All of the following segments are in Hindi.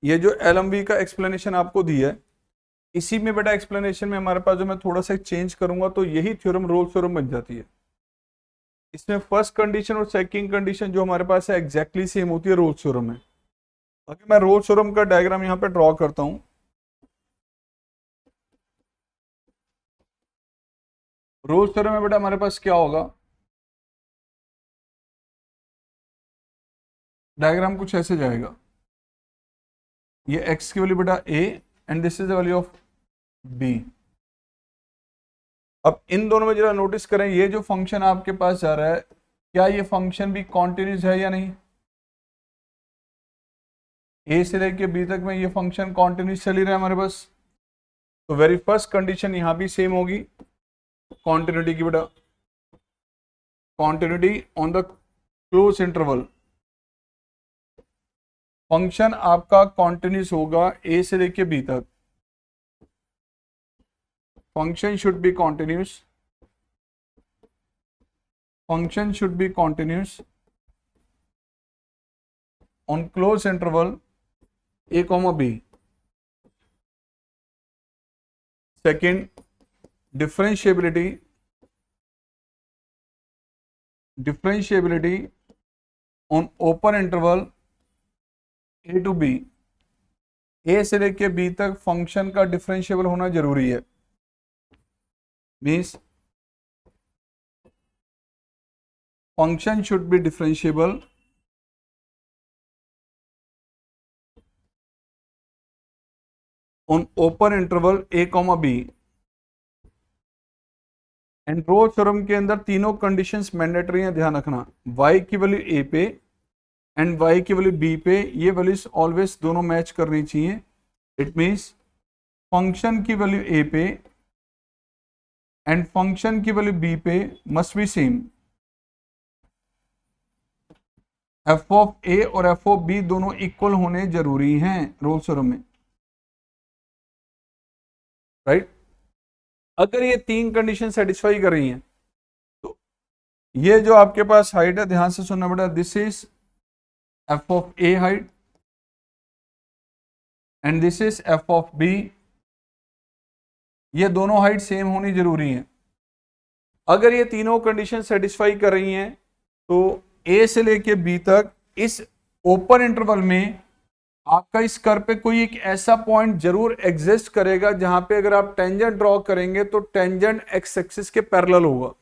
ये जो LMV का एक्सप्लेनेशन आपको दिया है, इसी में बेटा एक्सप्लेनेशन में हमारे पास जो मैं थोड़ा सा चेंज करूंगा तो यही थ्योरम रोल्स थ्योरम बन जाती है। इसमें फर्स्ट कंडीशन और सेकंड कंडीशन जो हमारे पास है एग्जैक्टली सेम होती है रोल्स थ्योरम में। बाकी मैं रोल्स थ्योरम का डायग्राम यहाँ पे ड्रॉ करता हूं। रोल्स थ्योरम में बेटा हमारे पास क्या होगा, डायग्राम कुछ ऐसे जाएगा, ये x की वैल्यू बेटा a and this is the value of b। अब इन दोनों में जरा नोटिस करें, ये जो फंक्शन आपके पास जा रहा है क्या ये फंक्शन भी कॉन्टिन्यूस है या नहीं? a से लेके b तक में ये फंक्शन कॉन्टिन्यूस चल ही रहा है हमारे पास। तो वेरी फर्स्ट कंडीशन यहां भी सेम होगी कॉन्टिन्यूटी की बेटा, continuity on the close interval. Function आपका कॉन्टिन्यूस होगा a से लेके b तक, function should be continuous, function should be continuous on closed interval a comma b। second, differentiability on open interval a to b। a से लेके b तक फंक्शन का डिफरेंशिएबल होना जरूरी है, means function should be differentiable on open interval a comma b। And Rolle's theorem के अंदर तीनों कंडीशंस मैंडेटरी हैं, ध्यान रखना। y की वैल्यू a पे एंड y की वैल्यू b पे, ये वैल्यूज ऑलवेज दोनों मैच करनी चाहिए। इट मींस फंक्शन की वैल्यू a पे एंड फंक्शन की वैल्यू b पे must be same. f of a और f ऑफ b दोनों इक्वल होने जरूरी हैं रोल्स थ्योरम में, राइट। अगर ये तीन कंडीशन सेटिस्फाई कर रही हैं तो ये जो आपके पास हाइट है, ध्यान से सुनना बेटा, this is f of a height and this is f of b। ये दोनों हाइट सेम होनी जरूरी है। अगर ये तीनों कंडीशन सेटिस्फाई कर रही हैं तो a से लेके b तक इस ओपन इंटरवल में आपका इस कर्व पे कोई एक ऐसा पॉइंट जरूर एग्जिस्ट करेगा जहां पे अगर आप टेंजेंट ड्रॉ करेंगे तो टेंजेंट एक्स एक्सिस के पैरेलल होगा।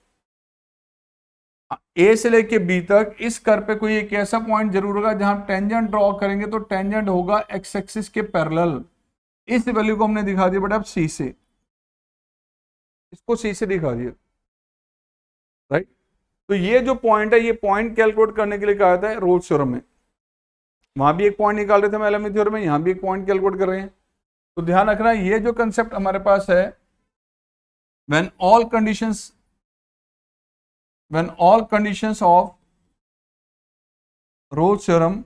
a से लेके b तक इस कर्व पे कोई एक ऐसा पॉइंट जरूर होगा जहां टेंजेंट ड्रॉ करेंगे तो टेंजेंट होगा एक्स एक्सिस के पैरेलल। इस वैल्यू को हमने दिखा दिया बेटा c से, इसको c से दिखा दिया, राइट। तो ये जो पॉइंट है, ये पॉइंट कैलकुलेट करने के लिए कहा जाता है रोल्स थ्योरम में। वहां भी एक पॉइंट निकाल रहे थे हम LMV थ्योरम में, यहां भी एक पॉइंट कैलकुलेट कर रहे हैं। तो ध्यान रखना, ये जो कंसेप्ट हमारे पास है, when all conditions of Rolle's theorem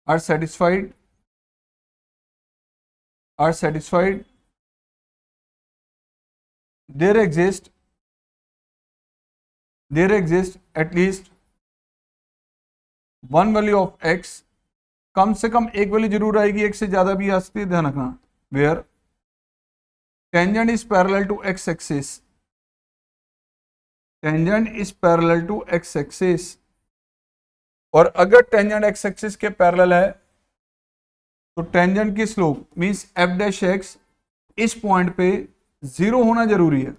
are satisfied, there exists at least one value of x, कम से कम एक वैल्यू जरूर आएगी, एक से ज्यादा भी आ सकती है, ध्यान रखना। Where tangent is parallel to X axis, tangent is parallel to X axis. और अगर टेंजेंट एक्स एक्सिस के पैरेलल है तो टेंजेंट की slope means F dash X इस पॉइंट पे जीरो होना जरूरी है।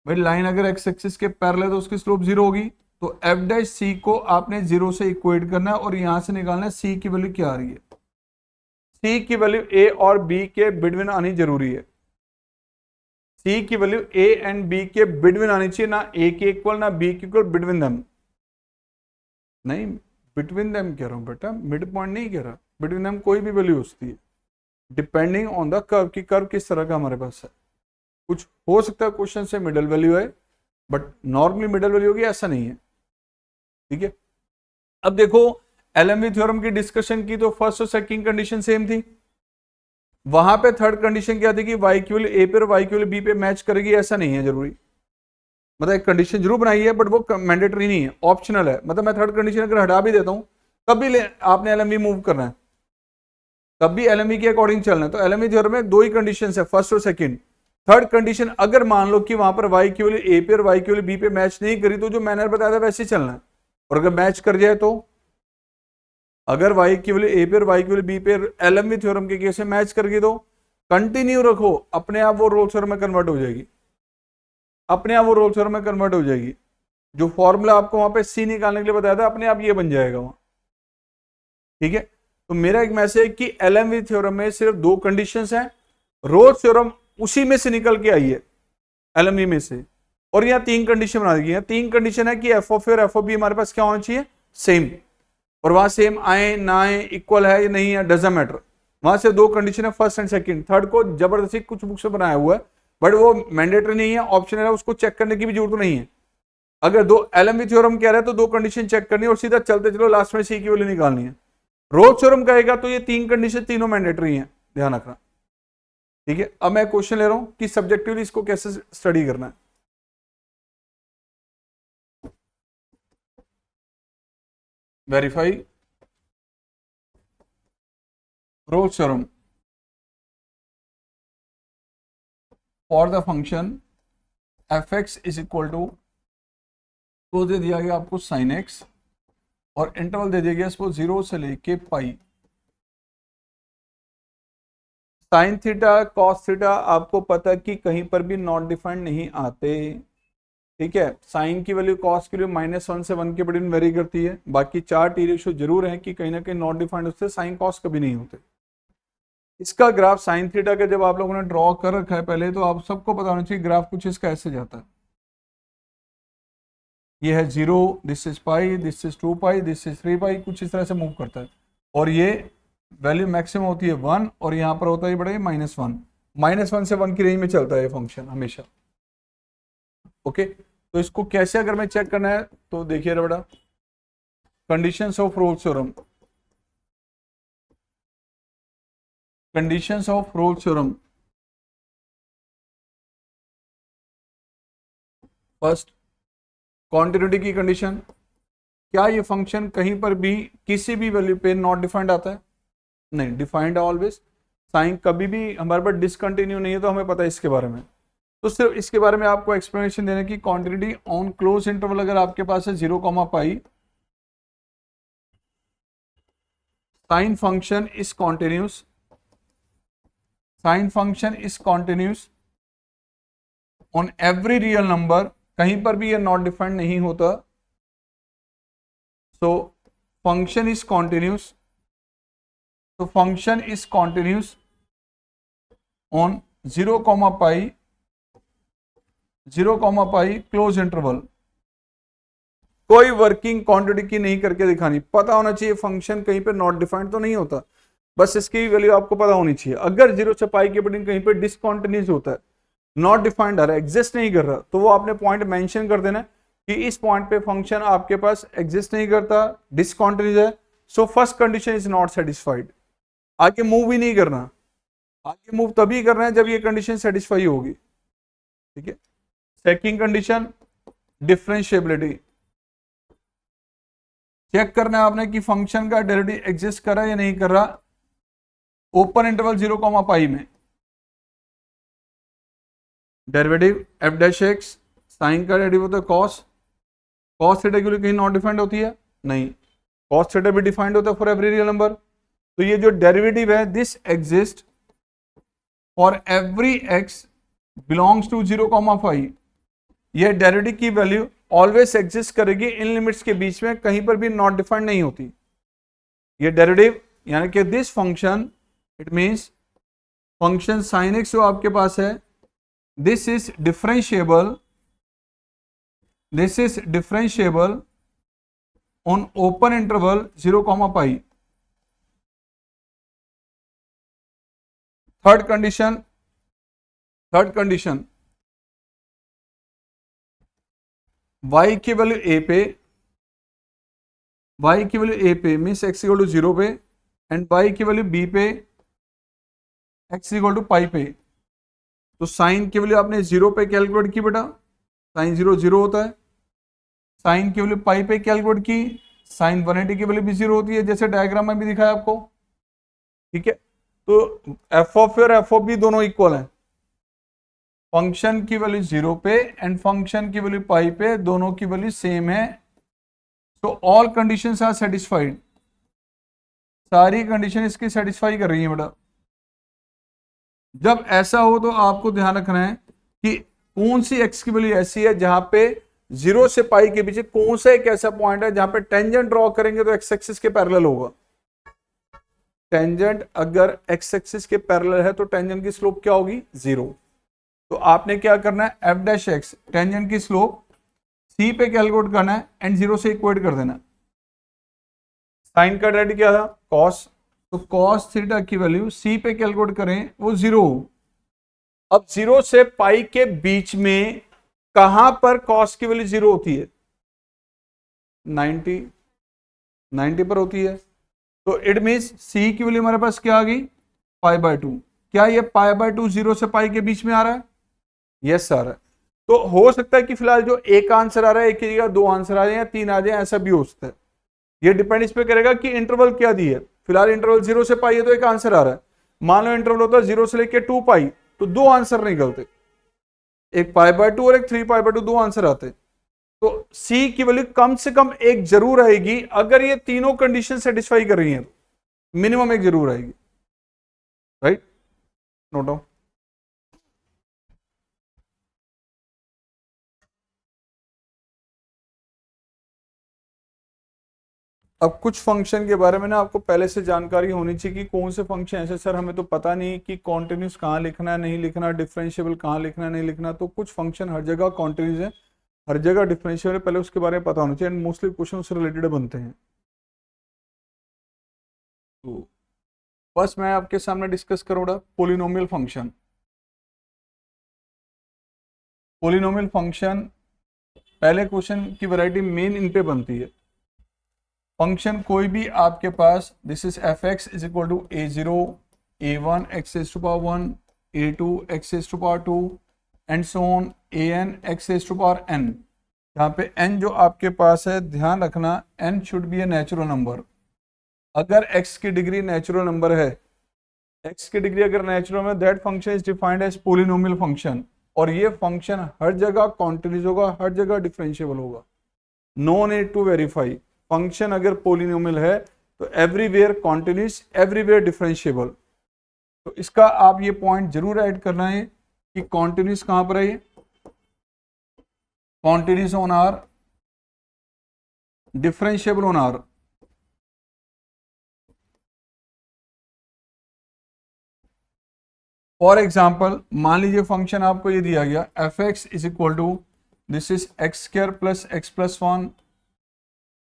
भाई लाइन अगर एक्स एक्सिस के पैरेलल है तो उसकी स्लोप जीरो होगी, तो एफ डैश सी को आपने जीरो से इक्वेट करना है और यहां से निकालना है सी की वैल्यू क्या आ रही है। सी की वैल्यू ए और बी के बिटवीन आनी जरूरी है। सी की वैल्यू ए एंड बी के बिटवीन आनी चाहिए, ना ए के इक्वल ना बी के इक्वल, बिटवीन देम। नहीं, बिटवीन देम कह रहा हूं बेटा, मिड पॉइंट नहीं कह रहा। बिटवीन देम कोई भी वैल्यू होती है डिपेंडिंग ऑन द कर्व, की कर्व किस तरह का हमारे पास है। कुछ हो सकता है क्वेश्चन से मिडल वैल्यू है, बट नॉर्मली मिडल वैल्यू होगी ऐसा नहीं है, ठीक है। अब देखो LMV थ्योरम की डिस्कशन की तो फर्स्ट और सेकंड कंडीशन सेम थी, वहां पे थर्ड कंडीशन क्या थी कि y की वैल्यू a पे और y की वैल्यू b पे मैच करेगी, ऐसा नहीं है जरूरी। मतलब एक कंडीशन जरूर बनाई है बट वो मैंडेटरी नहीं है, ऑप्शनल है। मतलब मैं थर्ड कंडीशन अगर हटा भी देता हूँ तब भी आपने एलएमवी मूव करना है, तब भी एलएमवी के अकॉर्डिंग चलना है। तो एलएमवी थ्योरम में दो ही कंडीशन है, फर्स्ट और सेकंड। थर्ड कंडीशन अगर मान लो कि वहां पर वाई की वैल्यू ए पे और वाई की वैल्यू बी पे मैच नहीं करी तो जो मैंने बताया था वैसे ही चलना है, और अगर मैच कर जाए तो अगर वाई की वैल्यू ए पे और वाई की वैल्यू बी पे एलएमवी थ्योरम के केस में मैच कर गई तो कंटिन्यू रखो, अपने आप वो रोल्स थ्योरम में कन्वर्ट हो जाएगी, अपने आप वो रोल्स थ्योरम में कन्वर्ट हो जाएगी। जो फॉर्मूला आपको वहां पे सी निकालने के लिए बताया था अपने आप ये बन जाएगा वहां। ठीक है, तो मेरा एक मैसेज कि एलएमवी थ्योरम में सिर्फ दो कंडीशंस हैं, रोल्स थ्योरम उसी में से निकल के आई है एलएमवी में से, और यहाँ तीन कंडीशन बना दी गई है। तीन कंडीशन है कि एफ ऑफ ए और एफ ऑफ बी हमारे पास क्या होना चाहिए, सेम, और वहां सेम आए ना आए, इक्वल है या नहीं है, डजंट मैटर। वहां से दो कंडीशन है, फर्स्ट एंड सेकंड। थर्ड को जबरदस्ती कुछ बुक्स में बनाया हुआ है बट वो मैंडेटरी नहीं है, ऑप्शनल है, उसको चेक करने की भी जरूरत नहीं है। अगर दो एलएमवी थ्योरम कह रहा है तो दो कंडीशन चेक करनी है और सीधा चलते चलो लास्ट में सी की वैल्यू निकालनी है। रोल्स थ्योरम कहेगा तो ये तीन कंडीशन तीनों मैंडेटरी हैं, ध्यान रखना। ठीक है, अब मैं क्वेश्चन ले रहा हूं कि सब्जेक्टिवली इसको कैसे स्टडी करना है। Verify Rolle's theorem for the function F x is equal to, तो दे दिया गया आपको साइन एक्स और इंटरवल दे दिया गया सपोज 0 से लेके pi. Sine theta cos theta आपको पता है कि कहीं पर भी नॉट डिफाइंड नहीं आते। ठीक है, साइन की वैल्यू कॉस की वैल्यू -1 से 1 के बिटवीन वेरी करती है। बाकी चार टी रेशियो जरूर है कि कहीं ना कहीं नॉट डिफाइंड उससे साइन कॉस कभी नहीं होते। इसका ग्राफ साइन थीटा का जब आप लोगों ने ड्रॉ कर रखा है पहले तो आप सबको पता होना चाहिए ग्राफ कुछ इसका ऐसे जाता है। ये है 0, this is pi, this is 2 pi, this is 3 पाई, कुछ इस तरह से मूव करता है। और ये वैल्यू मैक्सिमम होती है 1 और यहाँ पर होता है बड़ा -1, -1 से 1 की रेंज में चलता है ये फंक्शन हमेशा। ओके, तो इसको कैसे अगर मैं चेक करना है तो देखिए बड़ा, conditions of Rolle's theorem, conditions of Rolle's theorem. First, continuity की कंडीशन, क्या ये फंक्शन कहीं पर भी किसी भी वैल्यू पे नॉट डिफाइंड आता है, नहीं, डिफाइंड ऑलवेज। साइन कभी भी हमारे पास डिसकंटिन्यू नहीं है तो हमें पता है इसके बारे में। तो सिर्फ इसके बारे में आपको एक्सप्लेनेशन देने की, कॉन्टिन्यूटी ऑन क्लोज इंटरवल अगर आपके पास है 0, pi, sine function is continuous, sine function is continuous on every real number, कहीं पर भी ये नॉट डिफाइंड नहीं होता। सो फंक्शन इज कॉन्टिन्यूस, तो function is continuous on 0, pi, 0, pi close interval. कोई वर्किंग क्वांटिटी की नहीं करके दिखानी, पता होना चाहिए फंक्शन कहीं पे नॉट डिफाइंड तो नहीं होता, बस इसकी वैल्यू आपको पता होनी चाहिए। अगर 0 से पाई के बिटवीन कहीं पे डिसकंटिन्यूस होता है, नॉट डिफाइंड आ रहा है, एग्जिस्ट नहीं कर रहा, तो वो आपने पॉइंट मेंशन कर देना कि इस पॉइंट पे फंक्शन आपके पास एग्जिस्ट नहीं करता, डिसकंटिन्यूस है। So first condition is not satisfied, आगे मूव ही नहीं करना, आगे मूव तभी करना है जब ये कंडीशन सेटिस्फाई होगी। ठीक है, सेकंड कंडीशन डिफरेंशिएबिलिटी, चेक करना है आपने कि फंक्शन का डेरिवेटिव एग्जिस्ट कर रहा है या नहीं कर रहा। ओपन इंटरवल 0, पाई में derivative F dash X, sine का डेरिवेटिव होता है कॉस, कॉस थीटा की कहीं नॉट डिफाइंड होती है, नहीं, कॉस थीटा भी डिफाइंड होता है फॉर एवरी रियल नंबर। तो ये जो डेरिवेटिव है this exist for every X belongs to 0, pi, ये डेरिवेटिव की वैल्यू ऑलवेज एग्जिस्ट करेगी इन लिमिट्स के बीच में, कहीं पर भी नॉट डिफाइंड नहीं होती। ये डेरिवेटिव यानी कि this function, it means function sine x जो आपके पास है, this is differentiable, this is differentiable on open interval 0, pi. Third condition, third condition y की वैल्यू a पे, y की वैल्यू a पे मीन्स x इक्वल टू 0 पे, एंड y की वैल्यू b पे, x इक्वल टू पाई पे। तो साइन की वैल्यू आपने 0 पे कैलकुलेट की बेटा, साइन 0 0 होता है, साइन की वैल्यू पाई पे कैलकुलेट की, साइन 180 की वैल्यू भी 0 होती है, जैसे डायग्राम में भी दिखाया आपको, ठीक है। तो एफ ऑफ ए और एफ ऑफ बी दोनों इक्वल है, फंक्शन की वैल्यू 0 पे एंड फंक्शन की वैल्यू पाई पे, दोनों की वैल्यू सेम है। तो ऑल कंडीशंस आर सेटिस्फाइड, सारी कंडीशन इसकी सेटिस्फाई कर रही है बेटा। जब ऐसा हो तो आपको ध्यान रखना है कि कौन सी एक्स की वैल्यू ऐसी है जहां पे 0 से पाई के बीच कौन सा एक ऐसा पॉइंट है जहां पे टेंजेंट ड्रॉ करेंगे तो एक्स एक्सिस के पैरेलल होगा। टेंजेंट अगर एक्स एक्सिस के पैरेलल है तो टेंजेंट की स्लोप क्या होगी? 0। तो आपने क्या करना है, एफ डैश एक्स टेंजेंट की स्लोप सी पे कैलकुलेट करना है एंड 0 से इक्वेट कर देना। साइन का डेरिवेटिव क्या था? कॉस, तो कॉस थीटा की वैल्यू सी पे कैलकुलेट करें वो 0। अब 0 से पाई के बीच में कहां पर कॉस की वैल्यू 0 होती है? 90 पर होती है। तो इट मीन्स सी की वैल्यू हमारे पास क्या आ गई? π/2। क्या ये π/2 0 से पाई के बीच में आ रहा है? यस आ रहा है। तो हो सकता है कि फिलहाल जो एक आंसर आ रहा है एक की जगह 2 आंसर आ जाए या 3 आ जाए, ऐसा भी हो सकता है। ये डिपेंड इस पे करेगा कि इंटरवल क्या दी है। फिलहाल इंटरवल 0 से पाई है तो एक आंसर आ रहा है। मान लो इंटरवल होता है 0 से लेके 2 पाई तो 2 आंसर निकलते, एक π/2 और एक 3π/2, 2 आंसर आते। तो सी की वैल्यू कम से कम एक जरूर आएगी, अगर ये तीनों कंडीशन सेटिस्फाई कर रही हैं तो मिनिमम एक जरूर आएगी, राइट? Note down. अब कुछ फंक्शन के बारे में ना आपको पहले से जानकारी होनी चाहिए कि कौन से फंक्शन ऐसे सर हमें तो पता नहीं कि कॉन्टिन्यूस कहाँ लिखना है, नहीं लिखना, डिफरेंशिएबल कहाँ लिखना है, नहीं लिखना। तो कुछ फंक्शन हर जगह कॉन्टिन्यूस है, हर जगह डिफरेंशिएबल है, पहले उसके बारे में पता होना चाहिए एंड मोस्टली क्वेश्चन उससे रिलेटेड बनते हैं। तो फर्स्ट मैं आपके सामने डिस्कस करूंगा पोलिनोमियल फंक्शन। पोलिनोमियल फंक्शन पहले क्वेश्चन की वैरायटी मेन इन पे बनती है। फंक्शन कोई भी आपके पास, this is f x is equal to a0 a1 x raise to power 1 a2 x raise to power 2 and so on an x raise to power n। यहाँ पे n जो आपके पास है, ध्यान रखना n should be a natural number. अगर x की डिग्री नेचुरल नंबर है, x की डिग्री अगर नेचुरल है, that function is defined as polynomial function. और ये फंक्शन हर जगह कॉन्टिन्यूस होगा, हर जगह डिफरेंशिएबल होगा, no need to verify. Function अगर पोलिनोमियल है तो एवरीवेयर कॉन्टिन्यूस, एवरीवेयर डिफरेंशिएबल। तो इसका आप ये पॉइंट जरूर ऐड करना है कि कॉन्टिन्यूस कहां पर है, ये continuous on R, differentiable on R. For example मान लीजिए फंक्शन आपको ये दिया गया F x is equal to this is X square plus X plus 1।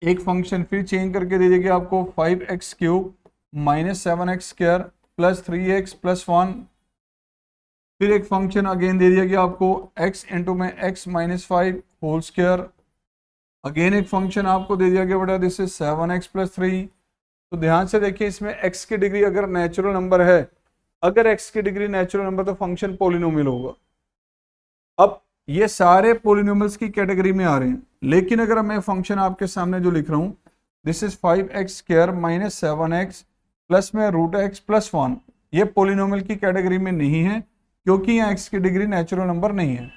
एक फंक्शन फिर चेंज करके दे देगा आपको 5x cube minus 7x square plus 3x plus 1। फिर एक फंक्शन अगेन दे दिया गया आपको x इंटू में x minus 5 whole square. Again एक फंक्शन आपको दे दिया गया बेटा दिस इज 7x प्लस 3। तो ध्यान से देखिए इसमें x की डिग्री अगर नेचुरल नंबर है, अगर x की डिग्री नेचुरल नंबर तो फंक्शन पोलिनोमियल होगा। अब ये सारे पोलिनोमियल्स की कैटेगरी में आ रहे हैं, लेकिन अगर मैं फंक्शन आपके सामने जो लिख रहा हूं this is 5x square minus 7x plus में रूट x प्लस 1, ये पोलिनोमियल की कैटेगरी में नहीं है क्योंकि यहाँ x की डिग्री नेचुरल नंबर नहीं है,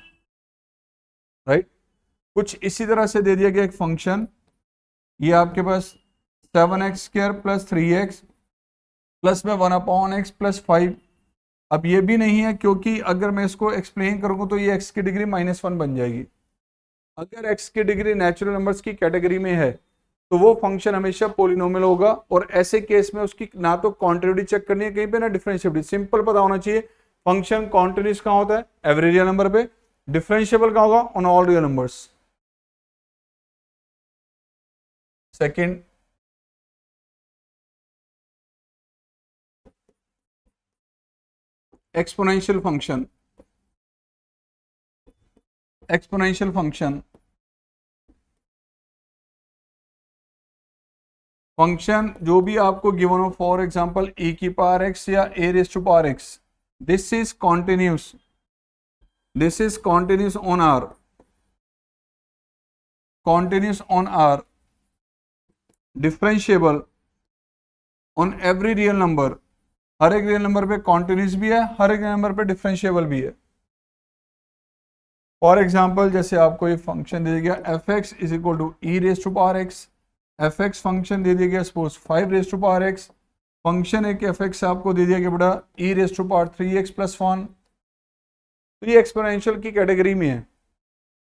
राइट? कुछ इसी तरह से दे दिया गया एक फंक्शन, ये आपके पास 7x square plus 3x plus में 1/x प्लस 5। अब ये भी नहीं है क्योंकि अगर मैं इसको एक्सप्लेन करूंगा तो ये x की डिग्री -1 बन जाएगी। अगर x की डिग्री नेचुरल नंबर्स की कैटेगरी में है तो वो फंक्शन हमेशा पोलिनोमियल होगा, और ऐसे केस में उसकी ना तो कॉन्टिन्यूटी चेक करनी है कहीं पे, ना डिफरेंशिएबिलिटी। सिंपल पता होना चाहिए फंक्शन कॉन्टिन्यूस कहां होता है? एवरी रियल नंबर पे। डिफरेंशिएबल कहां होगा? On all real numbers. Second, exponential function. Exponential function function जो भी आपको गिवन हो, फॉर एग्जांपल e की पावर x या a raise to power x, this is continuous, this is continuous on R. continuous on R, differentiable on every real number, हर एक रियल नंबर पे कॉन्टिन्यूस भी है, हर एक रियल नंबर पे डिफरेंशिएबल भी है। फॉर एग्जाम्पल जैसे आपको ये फंक्शन दे दिया f x is equal to e raise to power x, f x function दे दिया गया suppose 5 raise to power x, function एक एफ एक्स आपको दे दिया गया बेटा e raise to power 3x plus 1, तो ये एक्सपोनेंशियल की कैटेगरी में है।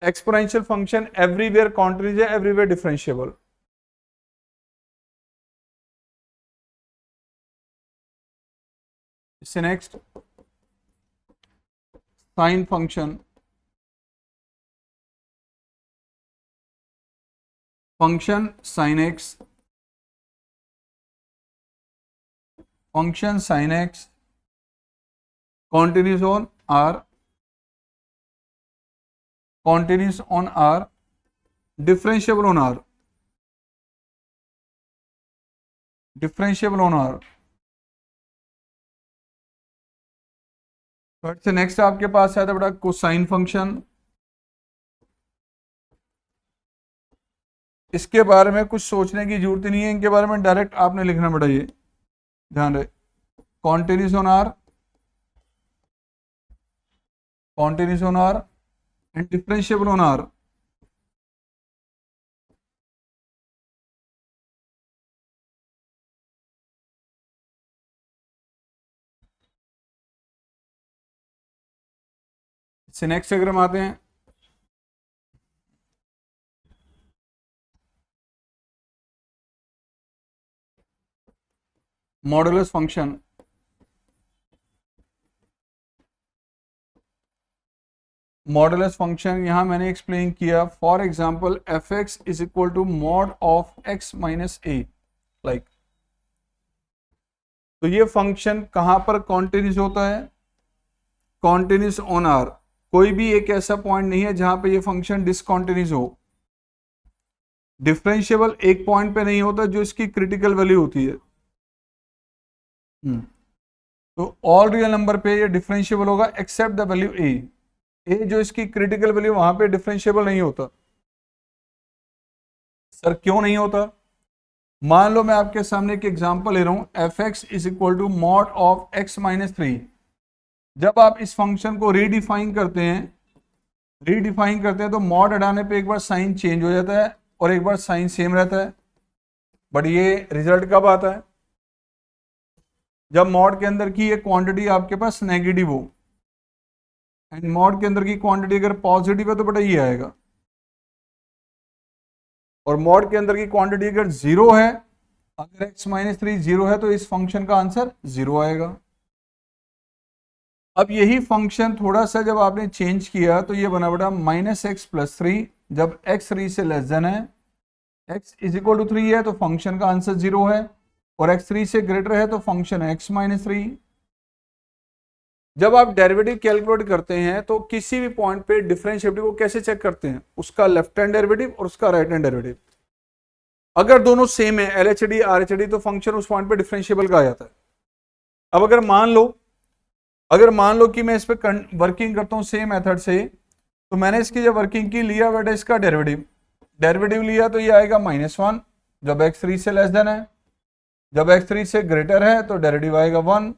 एक्सपोनेंशियल फंक्शन एवरीवेयर कॉन्टिन्यूस है, एवरीवेयर डिफरेंशिएबल। इससे next sine function, function sine x, function sine x continuous on R, continuous on R, differentiable on R, differentiable on R। फिर से नेक्स्ट आपके पास है बेटा कोसाइन फंक्शन, इसके बारे में कुछ सोचने की जरूरत नहीं है, इनके बारे में डायरेक्ट आपने लिखना बेटा, ये ध्यान रहे, continuous on R, continuous on R and differentiable on R। इससे नेक्स्ट अगर हम आते हैं मॉडुलस फंक्शन, मॉडुलस फंक्शन यहां मैंने एक्सप्लेन किया, for example F x is equal to mod of X minus A, like, तो ये फंक्शन कहां पर कॉन्टिन्यूस होता है, कॉन्टिन्यूस ऑन आर। कोई भी एक ऐसा पॉइंट नहीं है जहां पे ये फंक्शन डिसकॉन्टिन्यूस हो। डिफरेंशिएबल एक पॉइंट पे नहीं होता जो इसकी क्रिटिकल वैल्यू होती है। तो ऑल रियल नंबर पे ये डिफरेंशिएबल होगा एक्सेप्ट द वैल्यू ए, जो इसकी क्रिटिकल वैल्यू वहां पे डिफरेंशिएबल नहीं होता। सर क्यों नहीं होता? मान लो मैं आपके सामने एक एग्जांपल ले रहा हूं, F x is equal to mod of X minus 3। जब आप इस फंक्शन को रीडिफाइन करते हैं तो मॉड हटाने पे एक बार साइन चेंज हो जाता है और एक बार साइन सेम रहता है, बट ये रिजल्ट कब आता है? जब मॉड के अंदर की ये क्वांटिटी आपके पास नेगेटिव हो, एंड मॉड के अंदर की क्वांटिटी अगर पॉजिटिव है तो बेटा ये आएगा, और मॉड के अंदर की क्वांटिटी अगर जीरो है, अगर x माइनस 3 जीरो है तो इस फंक्शन का आंसर जीरो आएगा। अब यही फंक्शन थोड़ा सा जब आपने चेंज किया तो ये बना बेटा माइनस एक्स प्लस 3, जब x 3 से लेस देन है, x इज इक्वल टू 3 है तो फंक्शन का आंसर जीरो है, और x 3 से ग्रेटर है तो फंक्शन है x माइनस 3। जब आप डेरिवेटिव कैलकुलेट करते हैं तो किसी भी पॉइंट पे डिफरेंशिएबिलिटी को कैसे चेक करते हैं? उसका लेफ्ट हैंड डेरिवेटिव और उसका राइट हैंड डेरिवेटिव, अगर दोनों सेम है LHD RHD तो फंक्शन उस पॉइंट पे डिफरेंशिएबल कहा जाता है। अब अगर मान लो कि मैं इस पे वर्किंग करता हूं सेम मेथड से, तो मैंने इसकी जब वर्किंग की, लिया बेटा इसका डेरिवेटिव लिया तो ये आएगा -1 जब x 3 से लेस देन है, जब x 3 से ग्रेटर है तो डेरिवेटिव आएगा 1।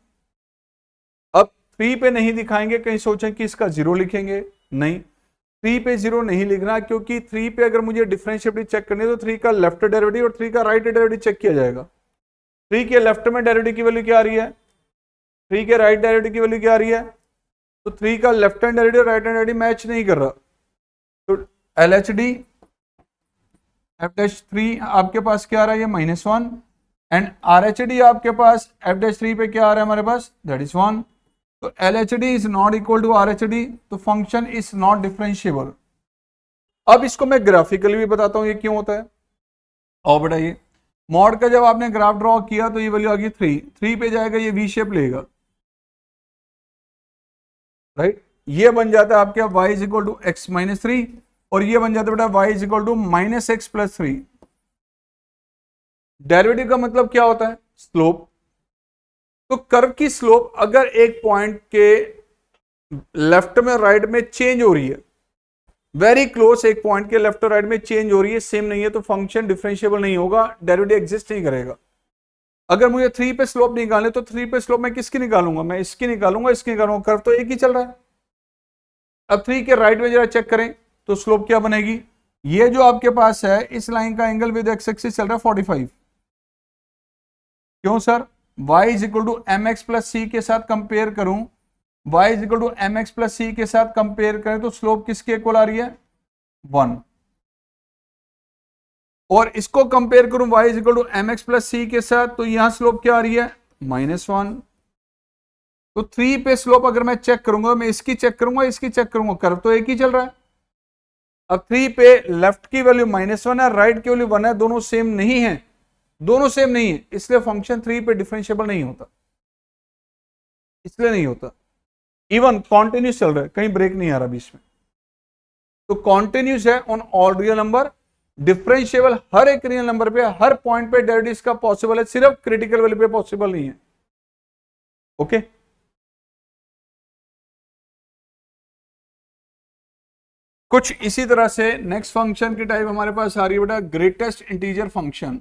अब 3 पे नहीं दिखाएंगे, कहीं सोचें कि इसका 0 लिखेंगे, नहीं, 3 पे 0 नहीं लिखना, क्योंकि 3 पे अगर मुझे डिफरेंशिएबिलिटी चेक करनी है तो 3 का लेफ्ट डेरिवेटिव और 3 का राइट डेरिवेटिव चेक किया जाएगा। 3 के लेफ्ट में डेरिवेटिव की वैल्यू क्या आ रही है, 3 के राइट डेरिवेटिव की वैल्यू क्या आ रही है, तो 3 का left hand derivative right hand derivative match नहीं कर रहा, तो LHD f'3 आपके पास क्या आ रहा है, ये -1, एंड RHD आपके पास f'3 पे क्या आ रहा है हमारे पास, दैट इज 1। तो LHD is not equal to RHD, तो फंक्शन इज नॉट डिफरेंशिएबल। अब इसको मैं ग्राफिकली भी बताता हूं ये क्यों होता है। और बेटा ये मॉड का जब आपने ग्राफ ड्रॉ किया तो ये वैल्यू आ गई 3 पे जाएगा, ये वी शेप लेगा, राइट। ये बन जाता है आपके y is equal to X minus 3, और ये बन जाता है बेटा y is equal to -x plus 3। Derivative का मतलब क्या होता है, स्लोप। तो कर्व की स्लोप अगर एक पॉइंट के लेफ्ट में राइट में चेंज हो रही है, वेरी क्लोज एक पॉइंट के लेफ्ट और राइट में चेंज हो रही है, सेम नहीं है, तो फंक्शन डिफरेंशिएबल नहीं होगा, डेरिवेटिव एग्जिस्ट नहीं करेगा। अगर मुझे 3 पे स्लोप निकालने तो 3 पे स्लोप मैं किसकी निकालूंगा, मैं इसकी निकालूंगा, इसकी निकालूंगा, कर्व तो एक ही चल रहा है। अब 3 के राइट में जरा चेक करें तो स्लोप क्या बनेगी, ये जो आपके पास है इस लाइन का एंगल विद एक्स एक्सिस चल रहा है 45। क्यों sir, y is equal to m x plus c के साथ कंपेयर करूं, y is equal to m x plus c के साथ कंपेयर करें तो स्लोप किसके इक्वल आ रही है, 1। और इसको कंपेयर करूं y is equal to m x plus c के साथ, तो यहां स्लोप क्या आ रही है, -1। तो 3 पे स्लोप अगर मैं चेक करूंगा, मैं इसकी चेक करूंगा, इसकी चेक करूंगा, कर्व तो एक ही चल रहा है। अब 3 पे लेफ्ट की वैल्यू -1 है, राइट की वैल्यू 1 है, दोनों सेम नहीं है, दोनों सेम नहीं है, इसलिए फंक्शन 3 पे डिफरेंशिएबल नहीं होता, इसलिए नहीं होता। इवन कॉन्टिन्यूस चल रहा है, कहीं ब्रेक नहीं आ रहा बीच में, तो कॉन्टिन्यूस है on all real number, differentiable हर एक रियल नंबर पे, हर पॉइंट पे डेरिवेटिव का पॉसिबल है, सिर्फ क्रिटिकल वैल्यू पे पॉसिबल नहीं है। ओके कुछ इसी तरह से नेक्स्ट फंक्शन की टाइप हमारे पास आ रही है बेटा, ग्रेटेस्ट इंटीजर फंक्शन।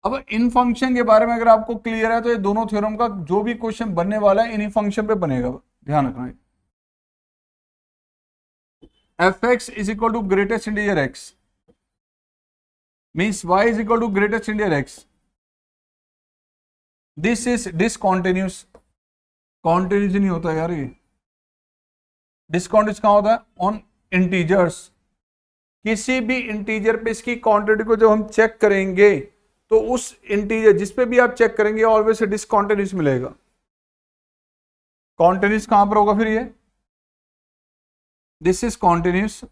अब इन फंक्शन के बारे में अगर आपको क्लियर है तो ये दोनों थ्योरम का जो भी क्वेश्चन बनने वाला है इन्हीं फंक्शन पे बनेगा, ध्यान रखना। F x is equal to greatest integer X means Y is equal to greatest integer X, this is discontinuous. Continuous नहीं होता यार ये, डिसकॉन्टिन्यूस कहां होता है, ऑन इंटीजर्स। किसी भी इंटीजर पे इसकी क्वांटिटी को जब हम चेक करेंगे तो उस इंटीजर जिस पे भी आप चेक करेंगे ऑलवेज डिसकॉन्टिन्यूस मिलेगा। कॉन्टिन्यूस कहां पर होगा फिर ये, this is continuous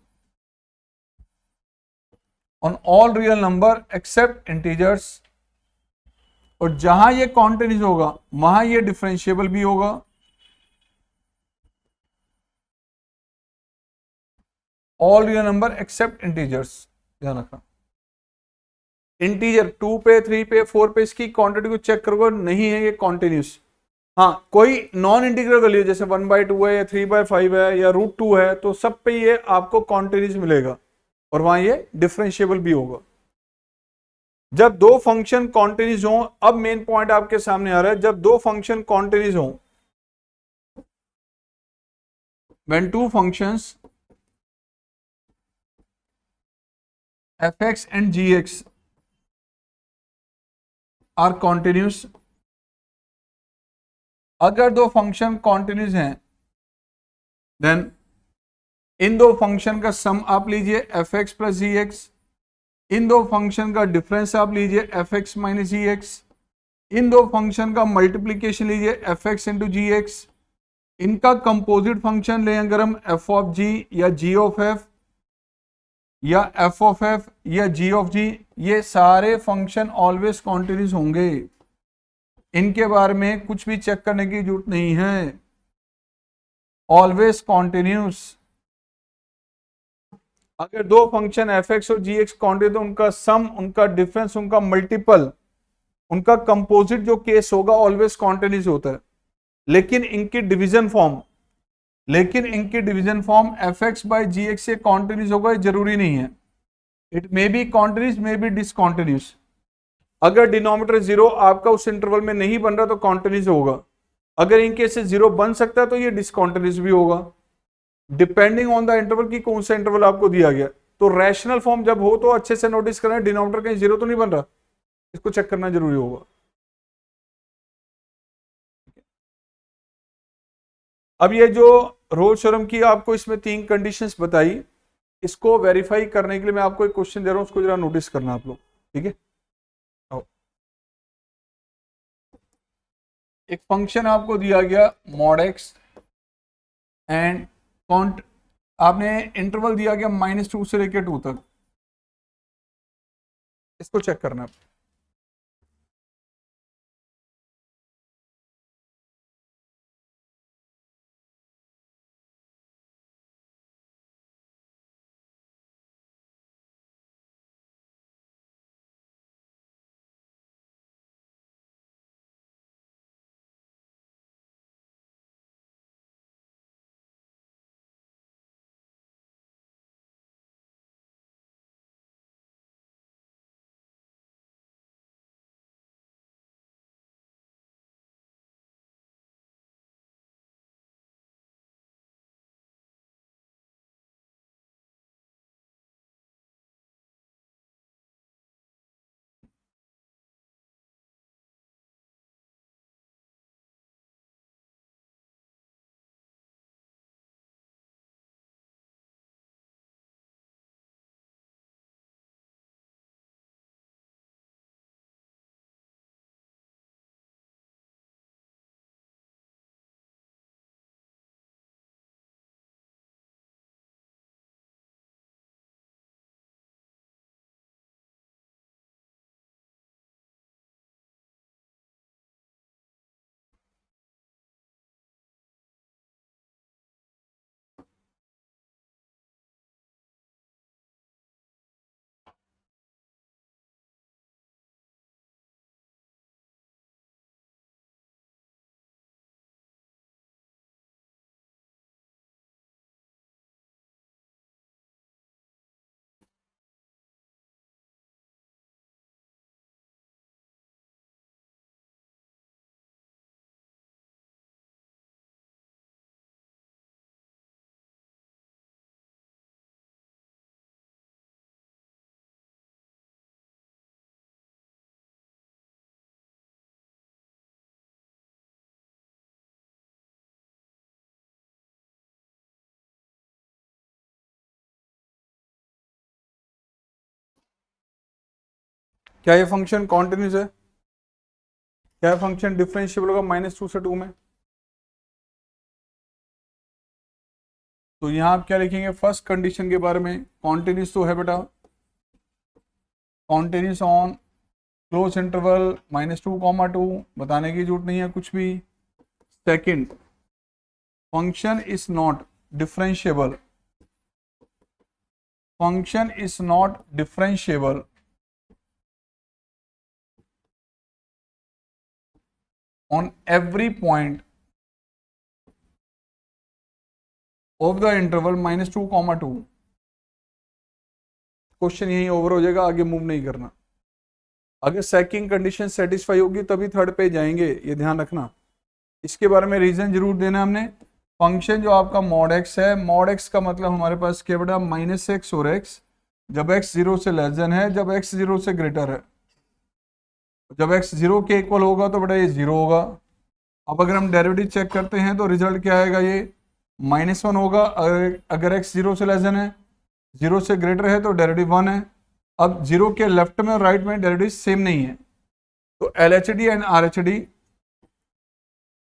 on all real number except integers, और जहां ये कॉन्टिन्यूस होगा वहां ये डिफरेंशिएबल भी होगा। All real number except integers, ध्यान रखना। इंटीजर 2 पे 3 पे 4 पे इसकी क्वांटिटी को चेक करोगे नहीं है ये कॉन्टिन्यूस। हाँ कोई नॉन इंटीग्रल वैल्यू जैसे 1/2 है या 3/5 है या √2 है तो सब पे ये आपको कॉन्टिन्यूस मिलेगा और वहां ये डिफरेंशिएबल भी होगा। जब दो फंक्शन कॉन्टिन्यूस हो, अब मेन पॉइंट आपके सामने आ रहा है, जब दो फंक्शन कॉन्टिन्यूस हो, when two functions fx and gx are continuous, अगर दो फंक्शन कॉन्टिन्यूस हैं देन इन दो फंक्शन का सम आप लीजिए एफ एक्स प्लस जी एक्स, इन दो फंक्शन का डिफरेंस आप लीजिए एफ एक्स माइनस जी एक्स, इन दो फंक्शन का मल्टीप्लीकेशन लीजिए एफ एक्स इंटू जी एक्स, इनका कंपोजिट फंक्शन लें अगर हम एफ ऑफ जी या जी ऑफ एफ या एफ ऑफ एफ या जी ऑफ जी, ये सारे फंक्शन ऑलवेज कॉन्टिन्यूस होंगे, इनके बारे में कुछ भी चेक करने की जरूरत नहीं है, ऑलवेज कॉन्टिन्यूस। अगर दो फंक्शन एफ एक्स और जी एक्स कॉन्टिन्यूस तो उनका सम, उनका डिफरेंस, उनका मल्टीपल, उनका कंपोजिट जो केस होगा ऑलवेज कॉन्टिन्यूस होता है। लेकिन इनकी division form F X by G X से कॉन्टिन्यूस होगा जरूरी नहीं है, it may be continuous may be discontinuous. अगर डिनोमिनेटर 0 आपका उस इंटरवल में नहीं बन रहा तो कॉन्टिन्यूस होगा, अगर इनके से 0 बन सकता है तो ये डिसकॉन्टिन्यूस भी होगा, डिपेंडिंग ऑन द इंटरवल की कौन सा इंटरवल आपको दिया गया। तो रैशनल फॉर्म जब हो तो अच्छे से नोटिस करना, डिनोमिनेटर कहीं 0 तो नहीं बन रहा, इसको चेक करना जरूरी होगा। अब ये जो रोल्स थ्योरम की आपको इसमें 3 कंडीशंस बताई, इसको वेरीफाई करने के लिए मैं आपको एक क्वेश्चन दे रहा हूं, उसको जरा नोटिस करना आप लोग, ठीक है। एक फंक्शन आपको दिया गया मॉड एक्स एंड कॉन्ट, आपने इंटरवल दिया गया -2 से लेकर 2 तक, इसको चेक करना है। क्या ये फंक्शन कॉन्टिन्यूस है? क्या फंक्शन डिफरेंशिएबल होगा -2 से 2 में? तो यहां आप क्या लिखेंगे फर्स्ट कंडीशन के बारे में? कॉन्टिन्यूस तो है बेटा, कॉन्टिन्यूस ऑन क्लोज इंटरवल -2, 2 बताने की जरूरत नहीं है कुछ भी। Second, function is not differentiable, function is not differentiable on every point of the interval -2, 2। Question यही ओवर हो जाएगा, आगे मूव नहीं करना। अगर सेकंड कंडीशन सेटिस्फाई होगी तभी थर्ड पे जाएंगे, ये ध्यान रखना। इसके बारे में रीजन जरूर देना हमने। फंक्शन जो आपका मॉड एक्स है, मॉड एक्स का मतलब हमारे पास क्या बेटा -x और x, जब x 0 से लेस देन है, जब x 0 से ग्रेटर है। जब x 0 के इक्वल होगा तो बेटा ये 0 होगा। अब अगर हम डेरिवेटिव चेक करते हैं तो रिजल्ट क्या आएगा, ये -1 होगा। अगर x 0 से लेस देन है, 0 से ग्रेटर है तो डेरिवेटिव 1 है। अब 0 के लेफ्ट में और राइट में डेरिवेटिव सेम नहीं है, तो LHD and RHD,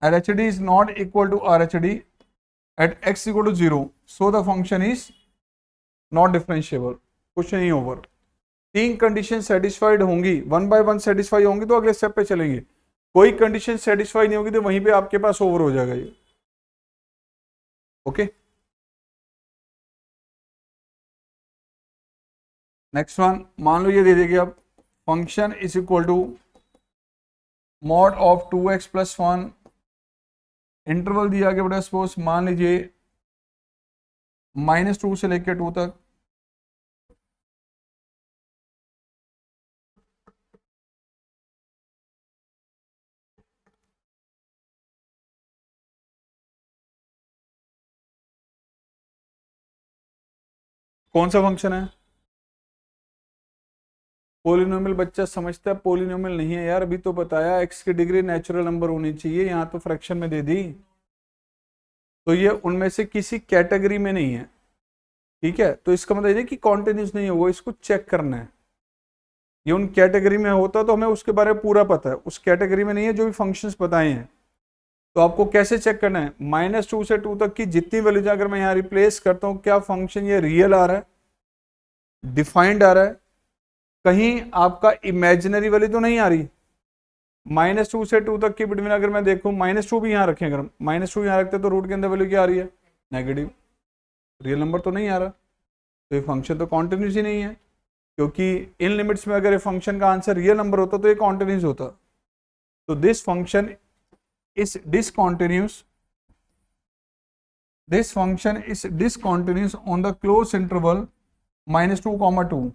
LHD is not equal to RHD at x equal to 0, so the function is not differentiable। Question he over. तीन कंडीशन सेटिस्फाइड होंगी, 1 बाय 1 सेटिस्फाई होंगी तो अगले स्टेप पे चलेंगे। कोई कंडीशन सेटिस्फाई नहीं होगी तो वहीं पे आपके पास ओवर हो जाएगा ये। ओके, नेक्स्ट वन, मान लो ये दे देगी अब function is equal to mod of 2x + 1, interval दिया गया बेटा सपोज मान लीजिए -2 से लेकर 2 तक। कौन सा फंक्शन है? पोलिनोमियल बच्चा समझता है, पोलिनोमियल नहीं है यार, अभी तो बताया x की डिग्री नेचुरल नंबर होनी चाहिए, यहाँ तो फ्रैक्शन में दे दी, तो ये उनमें से किसी कैटेगरी में नहीं है। ठीक है, तो इसका मतलब ये कि कॉन्टिन्यूस नहीं होगा, इसको चेक करना है। ये उन कैटेगरी में होता तो हमें उसके बारे में पूरा पता है, उस कैटेगरी में नहीं है जो भी फंक्शंस बताए हैं। तो आपको कैसे चेक करना है, -2 से 2 तक की जितनी वैल्यूज अगर मैं यहाँ रिप्लेस करता हूँ, क्या फंक्शन ये रियल आ रहा है, डिफाइंड आ रहा है, कहीं आपका इमेजिनरी वैल्यू तो नहीं आ रही। -2 से 2 तक की बिटवीन अगर मैं देखूं, -2 भी यहाँ रखें, अगर -2 यहाँ रखते तो रूट के अंदर वैल्यू क्या आ रही है, नेगेटिव, रियल नंबर तो नहीं आ रहा, तो ये फंक्शन तो कॉन्टिन्यूस ही नहीं है। क्योंकि इन लिमिट्स में अगर ये फंक्शन का आंसर रियल नंबर होता तो ये कॉन्टिन्यूस होता। तो this function is discontinuous, this function is discontinuous on the close interval -2, 2।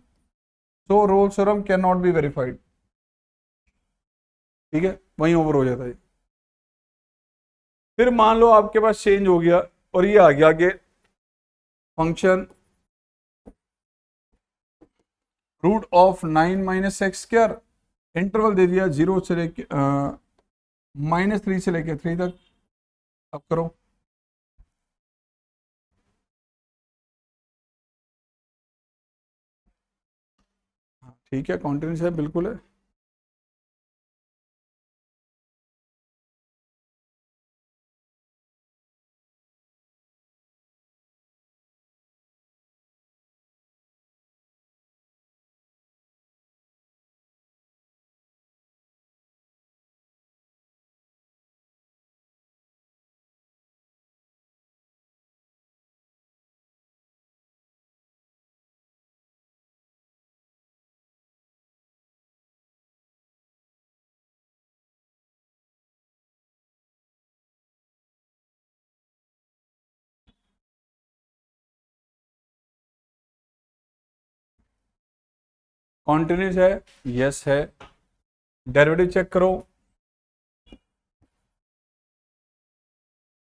So Rolle's theorem can not be verified. ठीक है, वहीं ओवर हो जाता है। फिर मान लो आपके पास चेंज हो गया और ये आ गया आगे function root of 9 - x², interval दे दिया 0 से लेके -3 से लेके 3 तक। अब करो, ठीक है, कॉन्टिन्यूस है, बिल्कुल है। कॉन्टिन्यूस है, यस है। डेरिवेटिव चेक करो,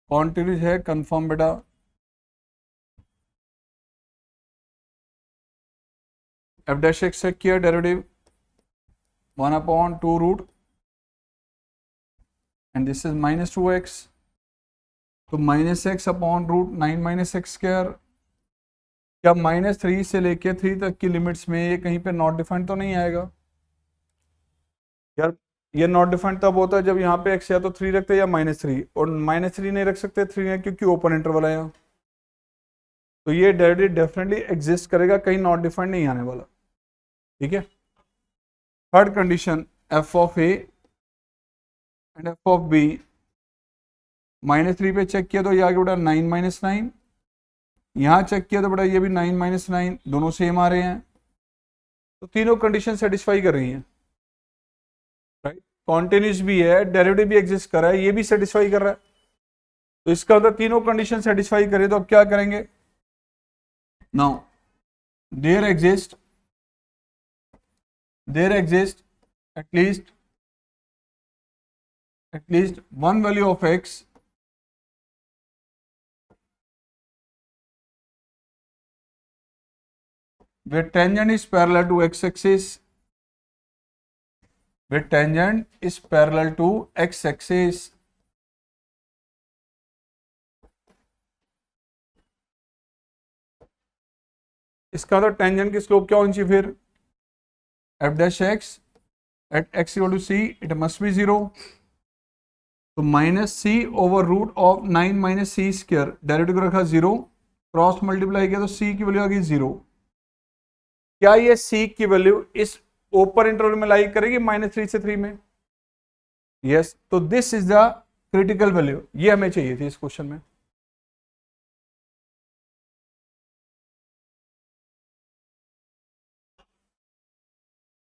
कॉन्टिन्यूस है, कंफर्म बेटा। f' से किया derivative 1/2 root and this is -2x, तो -x/√9 - x²। क्या -3 से लेके 3 तक की लिमिट्स में ये कहीं पे नॉट डिफाइंड तो नहीं आएगा? यार ये नॉट डिफाइंड तब होता है जब यहाँ पे x या तो 3 रखते हैं या -3, और -3 नहीं रख सकते, 3 है क्योंकि ओपन इंटरवल है यहाँ। तो ये डेरिवेटिव डेफिनेटली एग्जिस्ट करेगा, कहीं नॉट डिफाइंड नहीं आने वाला। ठीक है। Third condition, f of a and f of b, -3 पे चेक किया तो ये आगे बेटा 9 - 9, यहाँ चेक किया तो बेटा ये भी 9 - 9, दोनों सेम आ रहे हैं। तो तीनों कंडीशन सेटिस्फाई कर रही हैं, राइट। कॉन्टिन्यूस भी है, डेरिवेटिव भी एग्जिस्ट कर रहा है, ये भी सेटिस्फाई कर रहा है। तो इसका मतलब तीनों कंडीशन सेटिस्फाई करे, तो अब क्या करेंगे, now there exist at least one value of x where tangent is parallel to x-axis, where tangent is parallel to x-axis. इसका तो टेंजेंट की स्लोप क्या होनी चाहिए फिर, f dash x at x equal to c, it must be 0. तो -c over root of 9 - c square, derivative रखा 0, क्रॉस मल्टीप्लाई किया तो c की वैल्यू आ गई 0। क्या ये c की वैल्यू इस ओपन इंटरवल में लाई करेगी -3 से 3 में? यस। तो this is the critical value, ये हमें चाहिए थी इस क्वेश्चन में।